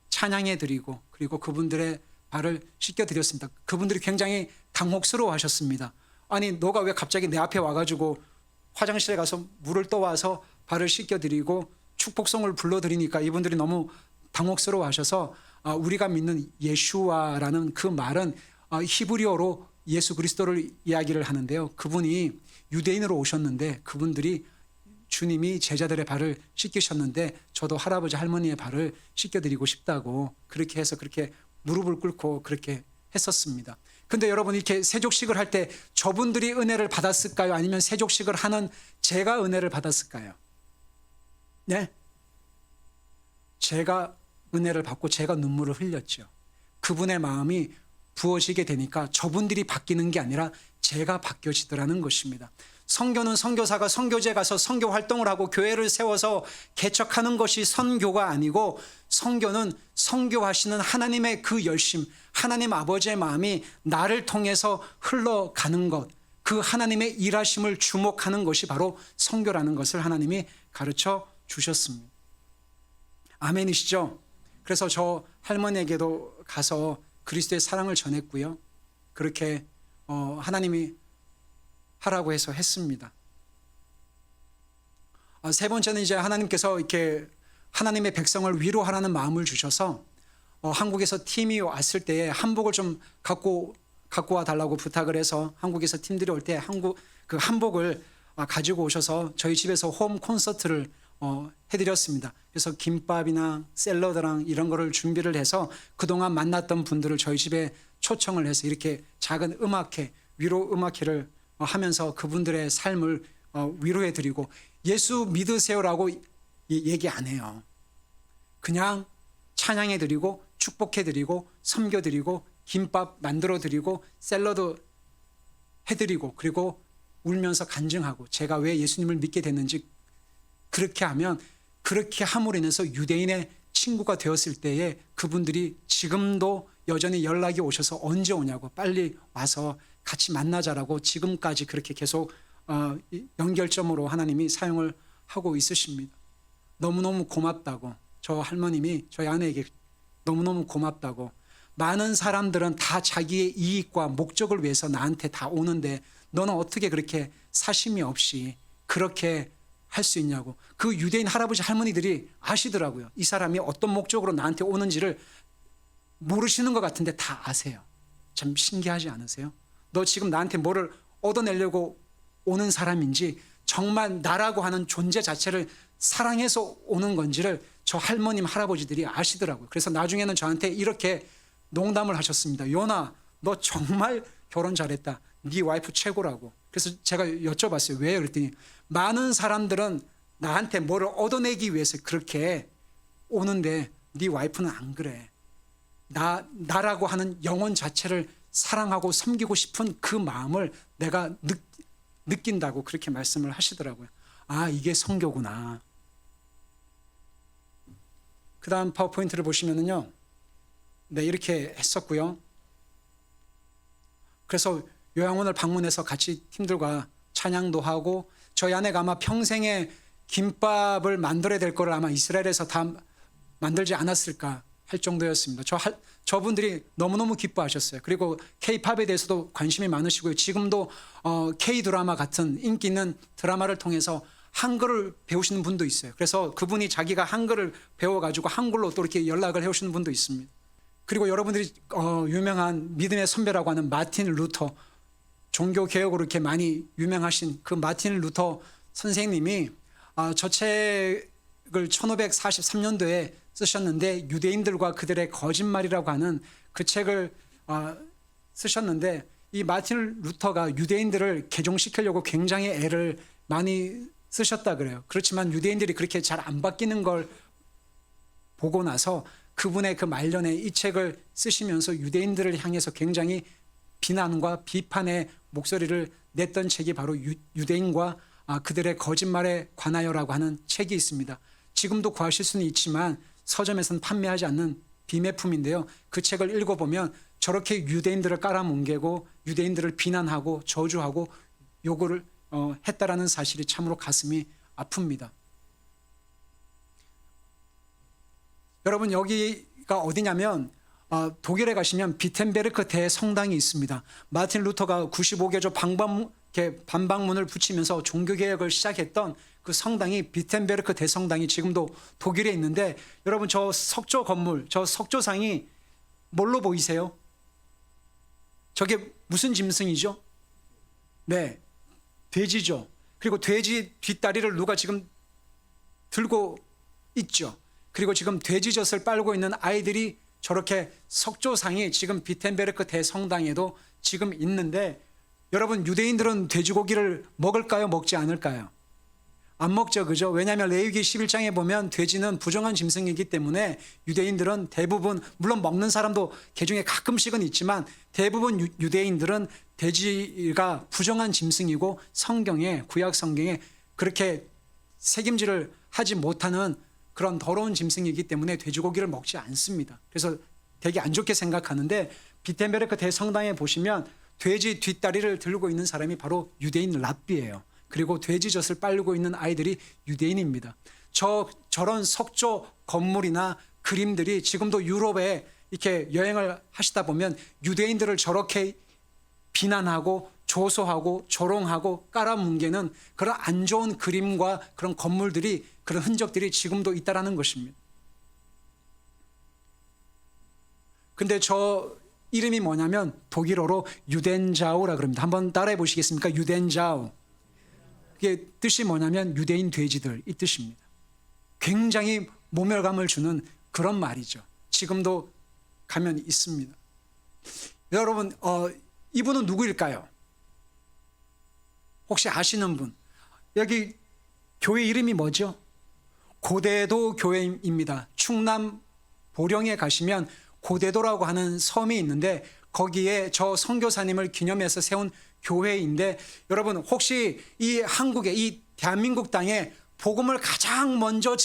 찬양해 드리고 그리고 그분들의 발을 씻겨 드렸습니다. 그분들이 굉장히 당혹스러워 하셨습니다. 아니, 너가 왜 갑자기 내 앞에 와가지고 화장실에 가서 물을 떠와서 발을 씻겨 드리고 축복송을 불러드리니까 이분들이 너무 당혹스러워 하셔서 우리가 믿는 예슈아라는 그 말은 히브리어로 예수 그리스도를 이야기를 하는데요. 그분이 유대인으로 오셨는데 그분들이 주님이 제자들의 발을 씻기셨는데 저도 할아버지 할머니의 발을 씻겨드리고 싶다고 그렇게 해서 그렇게 무릎을 꿇고 그렇게 했었습니다. 근데 여러분, 이렇게 세족식을 할 때 저분들이 은혜를 받았을까요? 아니면 세족식을 하는 제가 은혜를 받았을까요? 네? 제가 은혜를 받고 제가 눈물을 흘렸죠. 그분의 마음이 부어지게 되니까 저분들이 바뀌는 게 아니라 제가 바뀌어지더라는 것입니다. 선교는 선교사가 선교지에 가서 선교 활동을 하고 교회를 세워서 개척하는 것이 선교가 아니고, 선교는 선교하시는 하나님의 그 열심, 하나님 아버지의 마음이 나를 통해서 흘러가는 것, 그 하나님의 일하심을 주목하는 것이 바로 선교라는 것을 하나님이 가르쳐 주셨습니다. 아멘이시죠? 그래서 저 할머니에게도 가서 그리스도의 사랑을 전했고요. 그렇게 하나님이 하라고 해서 했습니다. 세 번째는 이제 하나님께서 이렇게 하나님의 백성을 위로하라는 마음을 주셔서 한국에서 팀이 왔을 때에 한복을 좀 갖고 와 달라고 부탁을 해서 한국에서 팀들이 올 때 그 한복을 가지고 오셔서 저희 집에서 홈 콘서트를 해드렸습니다. 그래서 김밥이나 샐러드랑 이런 거를 준비를 해서 그동안 만났던 분들을 저희 집에 초청을 해서 이렇게 작은 음악회, 위로 음악회를 하면서 그분들의 삶을 위로해드리고, 예수 믿으세요라고 얘기 안 해요. 그냥 찬양해드리고 축복해드리고 섬겨드리고 김밥 만들어드리고 샐러드 해드리고, 그리고 울면서 간증하고 제가 왜 예수님을 믿게 됐는지, 그렇게 하면, 그렇게 함으로 인해서 유대인의 친구가 되었을 때에 그분들이 지금도 여전히 연락이 오셔서 언제 오냐고, 빨리 와서 같이 만나자라고 지금까지 그렇게 계속 연결점으로 하나님이 사용을 하고 있으십니다. 너무너무 고맙다고, 저 할머님이 저희 아내에게 너무너무 고맙다고, 많은 사람들은 다 자기의 이익과 목적을 위해서 나한테 다 오는데 너는 어떻게 그렇게 사심이 없이 그렇게 할 수 있냐고. 그 유대인 할아버지 할머니들이 아시더라고요. 이 사람이 어떤 목적으로 나한테 오는지를 모르시는 것 같은데 다 아세요. 참 신기하지 않으세요? 너 지금 나한테 뭐를 얻어내려고 오는 사람인지, 정말 나라고 하는 존재 자체를 사랑해서 오는 건지를 저 할머님 할아버지들이 아시더라고요. 그래서 나중에는 저한테 이렇게 농담을 하셨습니다. 요나, 너 정말 결혼 잘했다. 네 와이프 최고라고. 그래서 제가 여쭤봤어요. 왜요? 그랬더니 많은 사람들은 나한테 뭐를 얻어내기 위해서 그렇게 오는데 네 와이프는 안 그래. 나라고 하는 영혼 자체를 사랑하고 섬기고 싶은 그 마음을 내가 느낀다고 그렇게 말씀을 하시더라고요. 아, 이게 선교구나. 그 다음 파워포인트를 보시면은요, 네, 이렇게 했었고요. 그래서 요양원을 방문해서 같이 팀들과 찬양도 하고, 저희 아내가 아마 평생에 김밥을 만들어야 될 거를 아마 이스라엘에서 다 만들지 않았을까 할 정도였습니다. 저분들이 너무너무 기뻐하셨어요. 그리고 K-팝에 대해서도 관심이 많으시고요. 지금도 K-드라마 같은 인기 있는 드라마를 통해서 한글을 배우시는 분도 있어요. 그래서 그분이 자기가 한글을 배워가지고 한글로 또 이렇게 연락을 해오시는 분도 있습니다. 그리고 여러분들이 유명한 믿음의 선배라고 하는 마틴 루터, 종교개혁으로 이렇게 많이 유명하신 그 마틴 루터 선생님이 저 책을 1543년도에 쓰셨는데, 유대인들과 그들의 거짓말이라고 하는 그 책을 쓰셨는데, 이 마틴 루터가 유대인들을 개종시키려고 굉장히 애를 많이 쓰셨다 그래요. 그렇지만 유대인들이 그렇게 잘 안 바뀌는 걸 보고 나서 그분의 그 말년에 이 책을 쓰시면서 유대인들을 향해서 굉장히 비난과 비판의 목소리를 냈던 책이 바로 유대인과 그들의 거짓말에 관하여라고 하는 책이 있습니다. 지금도 구하실 수는 있지만 서점에서는 판매하지 않는 비매품인데요. 그 책을 읽어보면 저렇게 유대인들을 깔아뭉개고 유대인들을 비난하고 저주하고 요구를 했다라는 사실이 참으로 가슴이 아픕니다. 여러분, 여기가 어디냐면 독일에 가시면 비텐베르크 대성당이 있습니다. 마틴 루터가 95개조 반박문을 붙이면서 종교개혁을 시작했던 그 성당이 비텐베르크 대성당이 지금도 독일에 있는데, 여러분 저 석조 건물, 저 석조상이 뭘로 보이세요? 저게 무슨 짐승이죠? 네, 돼지죠. 그리고 돼지 뒷다리를 누가 지금 들고 있죠. 그리고 지금 돼지젖을 빨고 있는 아이들이 저렇게 석조상이 지금 비텐베르크 대성당에도 지금 있는데, 여러분 유대인들은 돼지고기를 먹을까요? 먹지 않을까요? 안 먹죠, 그죠? 왜냐하면 레위기 11장에 보면 돼지는 부정한 짐승이기 때문에 유대인들은 대부분, 물론 먹는 사람도 개중에 가끔씩은 있지만 대부분 유대인들은 돼지가 부정한 짐승이고 성경에, 구약 성경에 그렇게 새김질을 하지 못하는 그런 더러운 짐승이기 때문에 돼지고기를 먹지 않습니다. 그래서 되게 안 좋게 생각하는데 비텐베르크 대성당에 보시면 돼지 뒷다리를 들고 있는 사람이 바로 유대인 랍비예요. 그리고 돼지젖을 빨고 있는 아이들이 유대인입니다. 저런 석조 건물이나 그림들이 지금도 유럽에 이렇게 여행을 하시다 보면 유대인들을 저렇게 비난하고 조소하고 조롱하고 깔아뭉개는 그런 안 좋은 그림과 그런 건물들이, 그런 흔적들이 지금도 있다라는 것입니다. 근데 저 이름이 뭐냐면 독일어로 유덴자우라 그럽니다. 한번 따라해 보시겠습니까? 유덴자우. 이게 뜻이 뭐냐면 유대인 돼지들, 이 뜻입니다. 굉장히 모멸감을 주는 그런 말이죠. 지금도 가면 있습니다. 여러분, 이분은 누구일까요? 혹시 아시는 분? 여기 교회 이름이 뭐죠? 고대도 교회입니다. 충남 보령에 가시면 고대도라고 하는 섬이 있는데 거기에 저 선교사님을 기념해서 세운 교회인데, 여러분 혹시 이 한국에, 이 대한민국 땅에 복음을 가장 먼저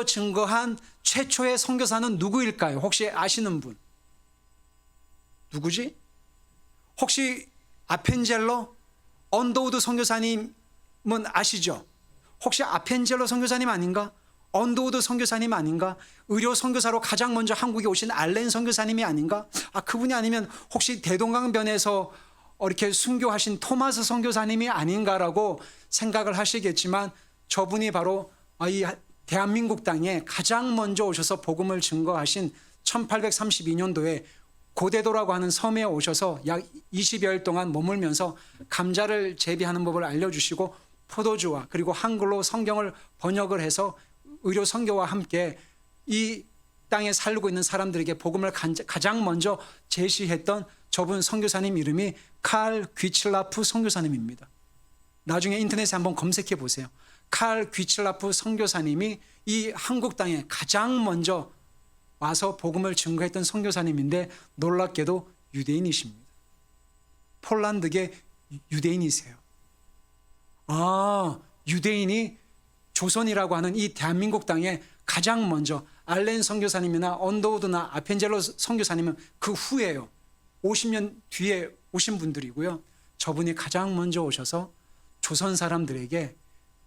증거한 최초의 선교사는 누구일까요? 혹시 아시는 분? 누구지? 혹시 아펜젤로 언더우드 선교사님은 아시죠? 혹시 아펜젤로 선교사님 아닌가? 언더우드 선교사님 아닌가? 의료 선교사로 가장 먼저 한국에 오신 알렌 선교사님이 아닌가? 그분이 아니면 혹시 대동강변에서 이렇게 순교하신 토마스 선교사님이 아닌가라고 생각을 하시겠지만 저분이 바로 이 대한민국 땅에 가장 먼저 오셔서 복음을 증거하신 1832년도에 고대도라고 하는 섬에 오셔서 약 20여일 동안 머물면서 감자를 재배하는 법을 알려주시고 포도주와 그리고 한글로 성경을 번역을 해서 의료 선교와 함께 이 땅에 살고 있는 사람들에게 복음을 가장 먼저 제시했던 저분 선교사님 이름이 칼 귀칠라프 선교사님입니다. 나중에 인터넷에 한번 검색해 보세요. 칼 귀칠라프 선교사님이 이 한국 땅에 가장 먼저 와서 복음을 증거했던 선교사님인데 놀랍게도 유대인이십니다. 폴란드계 유대인이세요. 유대인이 조선이라고 하는 이 대한민국 땅에 가장 먼저, 알렌 선교사님이나 언더우드나 아펜젤로 선교사님은 그 후에요. 50년 뒤에 오신 분들이고요. 저분이 가장 먼저 오셔서 조선 사람들에게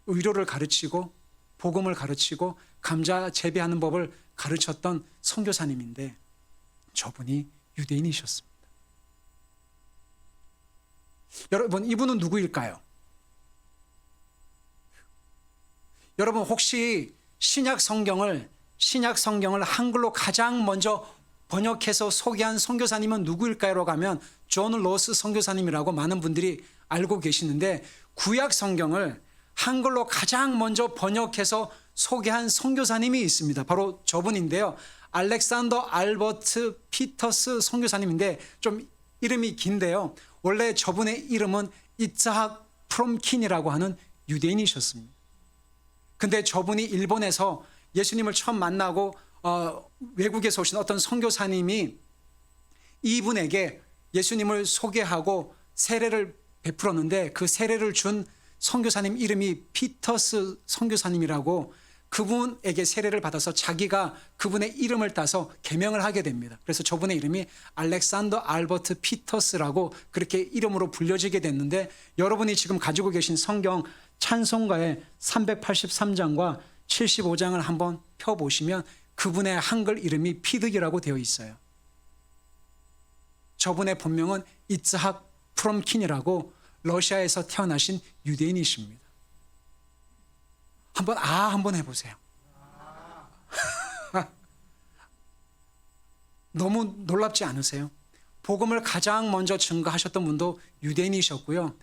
의료를 가르치고 복음을 가르치고 감자 재배하는 법을 가르쳤던 선교사님인데 저분이 유대인이셨습니다. 여러분, 이분은 누구일까요? 여러분 혹시 신약 성경을 한글로 가장 먼저 번역해서 소개한 선교사님은 누구일까요라고 하면 존 로스 선교사님이라고 많은 분들이 알고 계시는데, 구약 성경을 한글로 가장 먼저 번역해서 소개한 선교사님이 있습니다. 바로 저분인데요. 알렉산더 알버트 피터스 선교사님인데 좀 이름이 긴데요. 원래 저분의 이름은 이츠학 프롬킨이라고 하는 유대인이셨습니다. 근데 저분이 일본에서 예수님을 처음 만나고 외국에서 오신 어떤 선교사님이 이분에게 예수님을 소개하고 세례를 베풀었는데 그 세례를 준 선교사님 이름이 피터스 선교사님이라고, 그분에게 세례를 받아서 자기가 그분의 이름을 따서 개명을 하게 됩니다. 그래서 저분의 이름이 알렉산더 알버트 피터스라고 그렇게 이름으로 불려지게 됐는데, 여러분이 지금 가지고 계신 성경 찬송가의 383장과 75장을 한번 펴보시면 그분의 한글 이름이 피드기라고 되어 있어요. 저분의 본명은 이츠학 프롬킨이라고 러시아에서 태어나신 유대인이십니다. 한번 해보세요. 너무 놀랍지 않으세요? 복음을 가장 먼저 증거하셨던 분도 유대인이셨고요.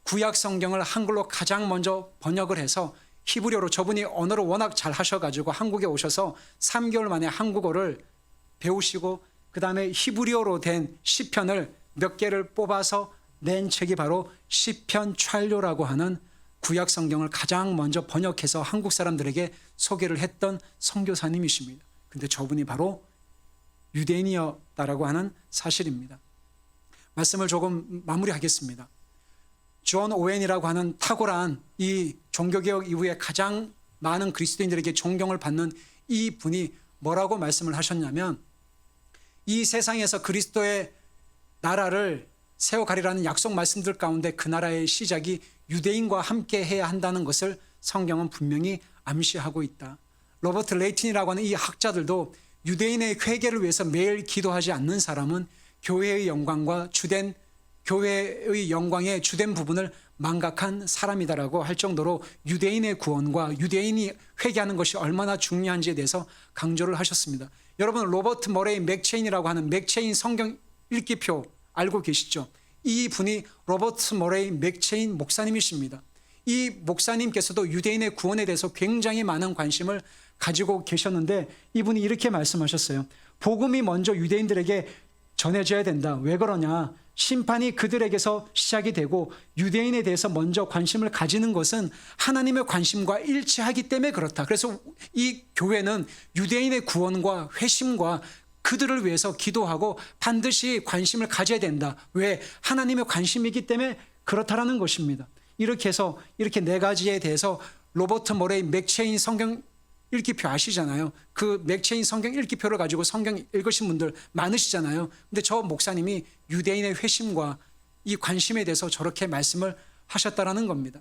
구약 성경을 한글로 가장 먼저 번역을 해서 히브리어로, 저분이 언어를 워낙 잘 하셔가지고 한국에 오셔서 3개월 만에 한국어를 배우시고 그 다음에 히브리어로 된 시편을 몇 개를 뽑아서 낸 책이 바로 시편 찰료라고 하는 구약 성경을 가장 먼저 번역해서 한국 사람들에게 소개를 했던 선교사님이십니다. 근데 저분이 바로 유대인이었다라고 하는 사실입니다. 말씀을 조금 마무리하겠습니다. 존 오웬이라고 하는 탁월한 이 종교개혁 이후에 가장 많은 그리스도인들에게 존경을 받는 이 분이 뭐라고 말씀을 하셨냐면, 이 세상에서 그리스도의 나라를 세워가리라는 약속 말씀들 가운데 그 나라의 시작이 유대인과 함께 해야 한다는 것을 성경은 분명히 암시하고 있다. 로버트 레이튼이라고 하는 이 학자들도 유대인의 회개를 위해서 매일 기도하지 않는 사람은 교회의 영광과 주된 교회의 영광의 주된 부분을 망각한 사람이다라고 할 정도로 유대인의 구원과 유대인이 회개하는 것이 얼마나 중요한지에 대해서 강조를 하셨습니다. 여러분, 로버트 머레이 맥체인이라고 하는 맥체인 성경 읽기표 알고 계시죠? 이 분이 로버트 머레이 맥체인 목사님이십니다. 이 목사님께서도 유대인의 구원에 대해서 굉장히 많은 관심을 가지고 계셨는데, 이분이 이렇게 말씀하셨어요. 복음이 먼저 유대인들에게 전해져야 된다. 왜 그러냐? 심판이 그들에게서 시작이 되고 유대인에 대해서 먼저 관심을 가지는 것은 하나님의 관심과 일치하기 때문에 그렇다. 그래서 이 교회는 유대인의 구원과 회심과 그들을 위해서 기도하고 반드시 관심을 가져야 된다. 왜? 하나님의 관심이기 때문에 그렇다라는 것입니다. 이렇게 해서 이렇게 네 가지에 대해서 로버트 머레이 맥체인 성경 읽기표 아시잖아요. 그 맥체인 성경 읽기표를 가지고 성경 읽으신 분들 많으시잖아요. 근데 저 목사님이 유대인의 회심과 이 관심에 대해서 저렇게 말씀을 하셨다라는 겁니다.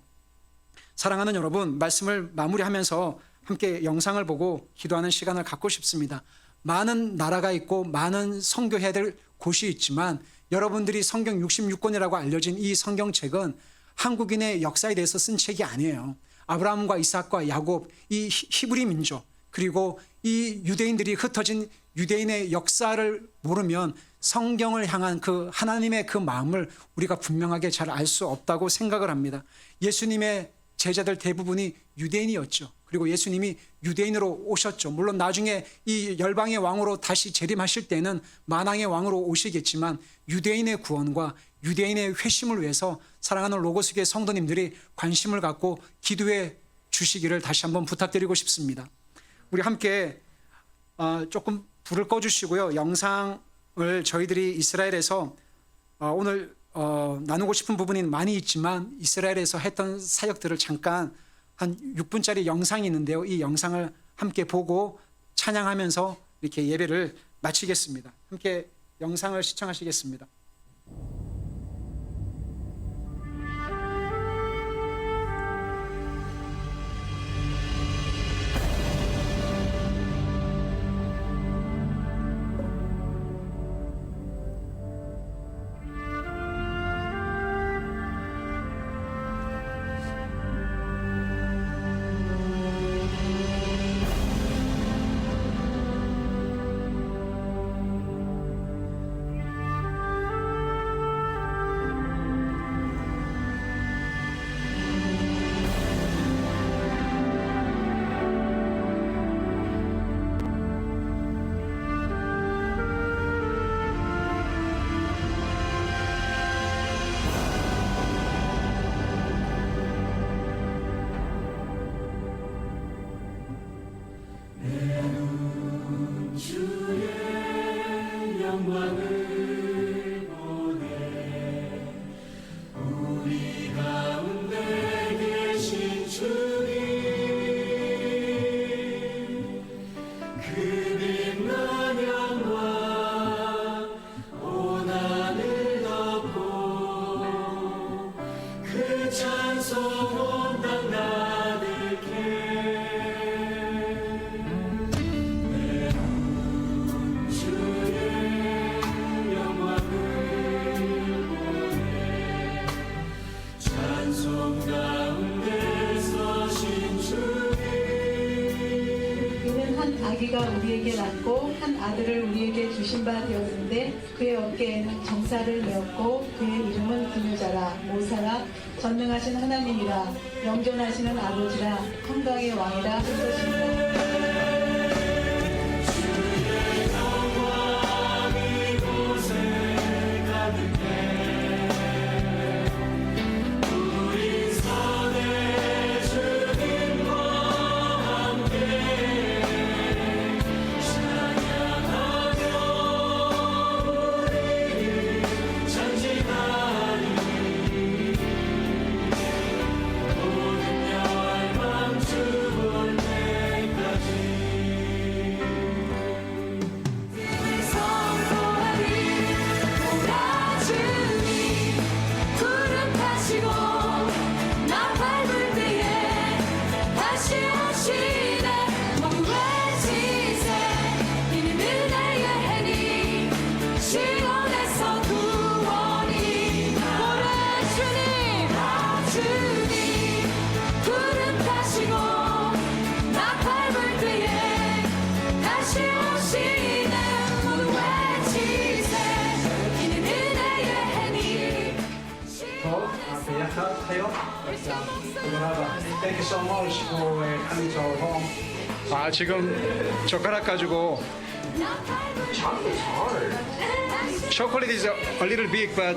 사랑하는 여러분, 말씀을 마무리하면서 함께 영상을 보고 기도하는 시간을 갖고 싶습니다. 많은 나라가 있고 많은 선교해야 될 곳이 있지만 여러분들이 성경 66권이라고 알려진 이 성경책은 한국인의 역사에 대해서 쓴 책이 아니에요. 아브라함과 이삭과 야곱, 이 히브리 민족, 그리고 이 유대인들이 흩어진 유대인의 역사를 모르면 성경을 향한 그 하나님의 그 마음을 우리가 분명하게 잘 알 수 없다고 생각을 합니다. 예수님의 제자들 대부분이 유대인이었죠. 그리고 예수님이 유대인으로 오셨죠. 물론 나중에 이 열방의 왕으로 다시 재림하실 때는 만왕의 왕으로 오시겠지만 유대인의 구원과 유대인의 회심을 위해서 사랑하는 로고스교회 성도님들이 관심을 갖고 기도해 주시기를 다시 한번 부탁드리고 싶습니다. 우리 함께 조금 불을 꺼주시고요. 영상을 저희들이 이스라엘에서 오늘 나누고 싶은 부분이 많이 있지만 이스라엘에서 했던 사역들을 잠깐 한 6분짜리 영상이 있는데요. 이 영상을 함께 보고 찬양하면서 이렇게 예배를 마치겠습니다. 함께 영상을 시청하시겠습니다. 아기가 우리에게 낳고 한 아들을 우리에게 주신 바 되었는데 그의 어깨에는 정사를 메었고 그의 이름은 부유자라 모사라 전능하신 하나님이라 영존하시는 아버지라 평강의 왕이라 할 것입니다. 우리 선에 Thank you so much for coming to our home. 아 지금 젓가락 가지고 Chocolate's hard. chocolate is a little big, but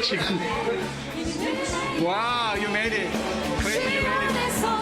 지금 wow, you made it. Great, you made it.